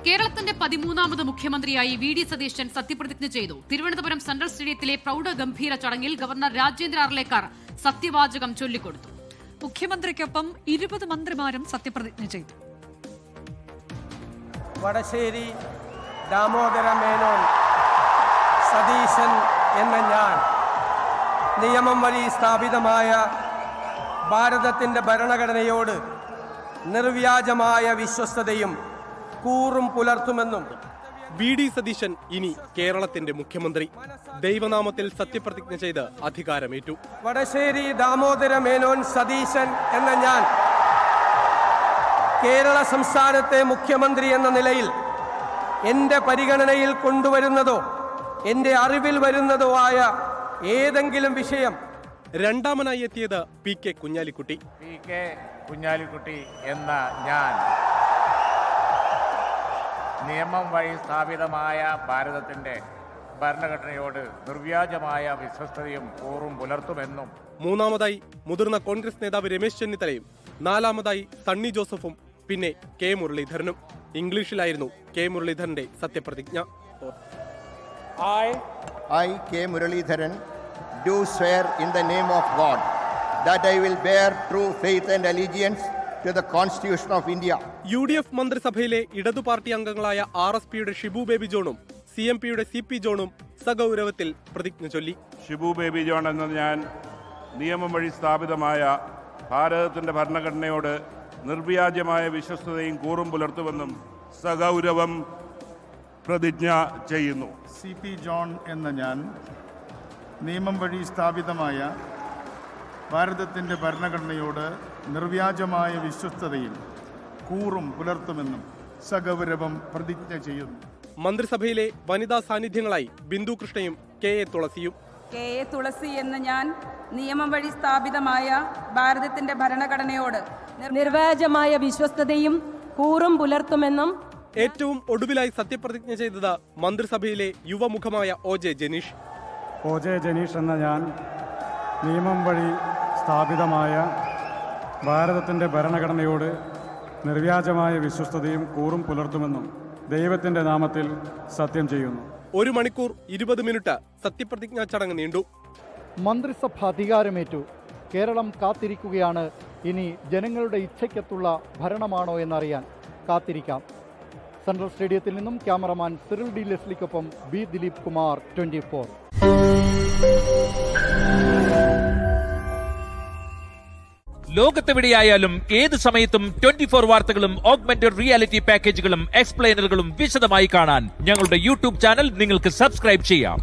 കേരളത്തിന്റെ 13ാമത് മുഖ്യമന്ത്രിയായി വി.ഡി. സതീശൻ സത്യപ്രതിജ്ഞ ചെയ്തു. തിരുവനന്തപുരം സെൻട്രൽ സ്റ്റേഡിയത്തിലെ പ്രൗഢഗംഭീര ചടങ്ങിൽ ഗവർണർ രാജേന്ദ്ര അർലേക്കർ സത്യവാചകം ചൊല്ലിക്കൊടുത്തു. മുഖ്യമന്ത്രിക്കൊപ്പം 20 മന്ത്രിമാരും സത്യപ്രതിജ്ഞ ചെയ്തു. വടശ്ശേരി ദാമോദര മേനോൻ സതീശൻ എന്ന ഞാൻ നിയമം വഴി സ്ഥാപിതമായ ഭാരതത്തിൻ്റെ ഭരണഘടനയോട് നിർവ്യാജമായ വിശ്വസ്തതയും കൂറും പുലർത്തുമെന്നും വി.ഡി. സതീശൻ ഇനി കേരളത്തിന്റെ മുഖ്യമന്ത്രി. ദൈവനാമത്തിൽ സത്യപ്രതിജ്ഞ ചെയ്ത് അധികാരമേറ്റു. വടശ്ശേരി ദാമോദര മേനോൻ സതീശൻ എന്ന ഞാൻ കേരള സംസ്ഥാനത്തെ മുഖ്യമന്ത്രി എന്ന നിലയിൽ എൻ്റെ പരിഗണനയിൽ കൊണ്ടുവരുന്നതോ എൻ്റെ അറിവിൽ വരുന്നതോ ആയ ഏതെങ്കിലും വിഷയം. രണ്ടാമനായി എത്തിയത് പി.കെ. കുഞ്ഞാലിക്കുട്ടി. പി.കെ. കുഞ്ഞാലിക്കുട്ടി എന്ന ഞാൻ നിയമം വഴി സ്ഥാപിതമായ ഭാരതത്തിൻ്റെ ഭരണഘടനയോട് നിർവ്യാജമായ വിശ്വസ്തതയും കൂറും പുലർത്തുമെന്നും. മൂന്നാമതായി മുതിർന്ന കോൺഗ്രസ് നേതാവ് രമേശ് ചെന്നിത്തലയും നാലാമതായി സണ്ണി ജോസഫും പിന്നെ കെ മുരളീധരനും. ഇംഗ്ലീഷിലായിരുന്നു കെ മുരളീധരന്റെ സത്യപ്രതിജ്ഞ. I, K. Muralidharan, do swear in the name of God that I will bear true faith and allegiance to the Constitution of India. UDF മന്ത്രിസഭയിലെ ഇടതു പാർട്ടി അംഗങ്ങളായ RSPയുടെ ഷിബു ബേബി ജോണും CMPയുടെ CP ജോണും സഗൗരവത്തിൽ പ്രതിജ്ഞ ചൊല്ലി. ഷിബു ബേബി ജോൺ എന്ന ഞാൻ നിയമം വഴി സ്ഥാപിതമായ ഭാരതത്തിൻ്റെ ഭരണഘടനയോട് നിർവ്യാജമായ വിശ്വസ്തതയും കൂറും പുലർത്തുമെന്നും സഗൗരവം പ്രതിജ്ഞ ചെയ്യുന്നു. CP ജോൺ എന്ന ഞാൻ നിയമം വഴി സ്ഥാപിതമായ ഭാരതത്തിൻ്റെ ഭരണഘടനയോട് നിർവ്യാജമായ വിശ്വസ്തതയും കൂറും പുലർത്തുമെന്നും സഗൗരവം പ്രതിജ്ഞ ചെയ്യുന്നു. മന്ത്രിസഭയിലെ വനിതാ സാന്നിധ്യങ്ങളായി ബിന്ദു കൃഷ്ണയും കെ എ തുളസിയും. കെ എ തുളസി എന്ന ഞാൻ നിയമം വഴി സ്ഥാപിതമായ ഭാരതത്തിന്റെ ഭരണഘടനയോട് നിർവ്യാജമായ വിശ്വസ്തതയും കൂറും പുലർത്തുമെന്നും. ഏറ്റവും ഒടുവിലായി സത്യപ്രതിജ്ഞ ചെയ്തത് മന്ത്രിസഭയിലെ യുവമുഖമായ OJ ജനീഷ്. OJ ജനീഷ് എന്ന ഞാൻ നിയമം വഴി സ്ഥാപിതമായ ഭാരതത്തിൻ്റെ ഭരണഘടനയോട് നിർവ്യാജമായ വിശ്വസ്തതയും കൂറും പുലർത്തുമെന്നും ദൈവത്തിൻ്റെ നാമത്തിൽ സത്യം ചെയ്യുന്നു. 1 മണിക്കൂർ 20 മിനിറ്റ് സത്യപ്രതിജ്ഞാ ചടങ്ങ് നീണ്ടു. മന്ത്രിസഭ അധികാരമേറ്റു. കേരളം കാത്തിരിക്കുകയാണ്. ഇനി ജനങ്ങളുടെ ഇച്ഛയ്ക്കത്തുള്ള ഭരണമാണോ എന്നറിയാൻ കാത്തിരിക്കാം. സെൻട്രൽ സ്റ്റേഡിയത്തിൽ നിന്നും ക്യാമറമാൻ സിറിൽ ഡി ലെസ്ലിക്കൊപ്പം ബി ദിലീപ് കുമാർ, 24. ലോകത്തെവിടെയായാലും ഏത് സമയത്തും 24 വാർത്തകളും ഓഗ്മെന്റഡ് റിയാലിറ്റി പാക്കേജുകളും എക്സ്പ്ലെയിനറുകളും വിശദമായി കാണാൻ ഞങ്ങളുടെ യൂട്യൂബ് ചാനൽ നിങ്ങൾക്ക് സബ്സ്ക്രൈബ് ചെയ്യാം.